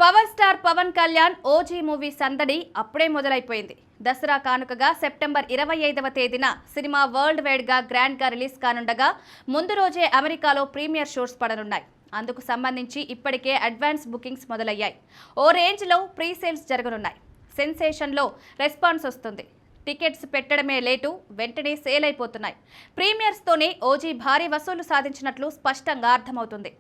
Power star Pawan Kalyan OG movie సందడి అప్పుడే మొదలైపోయింది. దసరా కానుకగా సెప్టెంబర్ 25వ తేదీన సినిమా వరల్డ్ వైడ్ గా గ్రాండ్ గా రిలీజ్ కానుండగా ముందు రోజే అమెరికాలో ప్రీమియర్ షోస్ పడనున్నాయి. అందుకు సంబంధించి ఇప్పటికే అడ్వాన్స్ బుకింగ్స్ మొదలయ్యాయి. ఓ రేంజ్ లో ప్రీ సేల్స్ జరగనున్నాయి. సెన్సేషన్ లో రెస్పాన్స్ వస్తుంది. టికెట్స్ పెట్టడమే లేటు, వెంటనే సేల్ అయిపోతున్నాయి. ప్రీమియర్స్తోనే ఓజీ భారీ వసూలు సాధించినట్లు స్పష్టంగా అర్థమవుతుంది.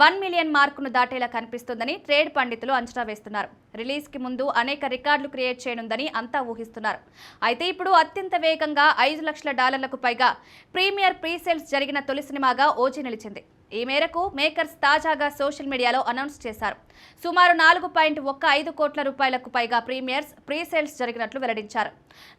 1 మిలియన్ మార్కును దాటేలా కనిపిస్తుందని ట్రేడ్ పండితులు అంచనా వేస్తున్నారు. రిలీజ్కి ముందు అనేక రికార్డులు క్రియేట్ చేయనుందని అంతా ఊహిస్తున్నారు. అయితే ఇప్పుడు అత్యంత వేగంగా $5 లక్షల పైగా ప్రీమియర్ ప్రీసేల్స్ జరిగిన తొలి సినిమాగా ఓజీ నిలిచింది. ఈ మేరకు మేకర్స్ తాజాగా సోషల్ మీడియాలో అనౌన్స్ చేశారు. సుమారు 4.15 కోట్ల రూపాయలకు పైగా ప్రీమియర్స్ ప్రీసేల్స్ జరిగినట్లు వెల్లడించారు.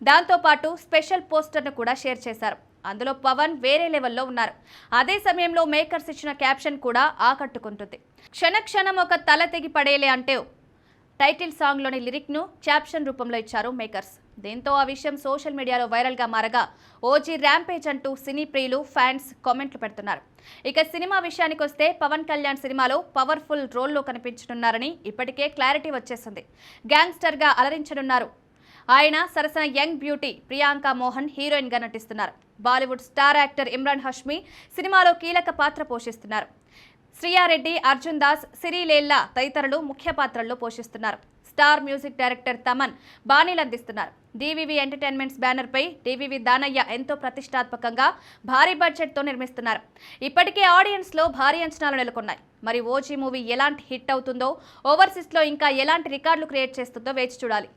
దాంతో పాటు స్పెషల్ పోస్టర్ను కూడా షేర్ చేశారు. అందులో పవన్ వేరే లెవెల్లో ఉన్నారు. అదే సమయంలో మేకర్స్ ఇచ్చిన క్యాప్షన్ కూడా ఆకట్టుకుంటుంది. క్షణక్షణం ఒక తల తెగి పడేలే అంటే టైటిల్ సాంగ్లోని లిరిక్ను క్యాప్షన్ రూపంలో ఇచ్చారు మేకర్స్. దీంతో ఆ విషయం సోషల్ మీడియాలో వైరల్గా మారగా ఓజీ ర్యాంపేజ్ అంటూ సినీ ప్రియులు ఫ్యాన్స్ కామెంట్లు పెడుతున్నారు. ఇక సినిమా విషయానికి వస్తే పవన్ కళ్యాణ్ సినిమాలో పవర్ఫుల్ రోల్లో కనిపించనున్నారని ఇప్పటికే క్లారిటీ వచ్చేసింది. గ్యాంగ్స్టర్గా అలరించనున్నారు. ఆయన సరసన యంగ్ బ్యూటీ ప్రియాంక మోహన్ హీరోయిన్గా నటిస్తున్నారు. బాలీవుడ్ స్టార్ యాక్టర్ ఇమ్రాన్ హష్మీ సినిమాలో కీలక పాత్ర పోషిస్తున్నారు. శ్రియారెడ్డి, అర్జున్ దాస్, సిరిలేల్లా తదితరులు ముఖ్య పాత్రల్లో పోషిస్తున్నారు. స్టార్ మ్యూజిక్ డైరెక్టర్ తమన్ బాణీలు అందిస్తున్నారు. డివివి ఎంటర్టైన్మెంట్స్ బ్యానర్పై డివివి దానయ్య ఎంతో ప్రతిష్టాత్మకంగా భారీ బడ్జెట్తో నిర్మిస్తున్నారు. ఇప్పటికే ఆడియన్స్లో భారీ అంచనాలు నెలకొన్నాయి. మరి ఓజీ మూవీ ఎలాంటి హిట్ అవుతుందో, ఓవర్సీస్లో ఇంకా ఎలాంటి రికార్డులు క్రియేట్ చేస్తుందో వేచి చూడాలి.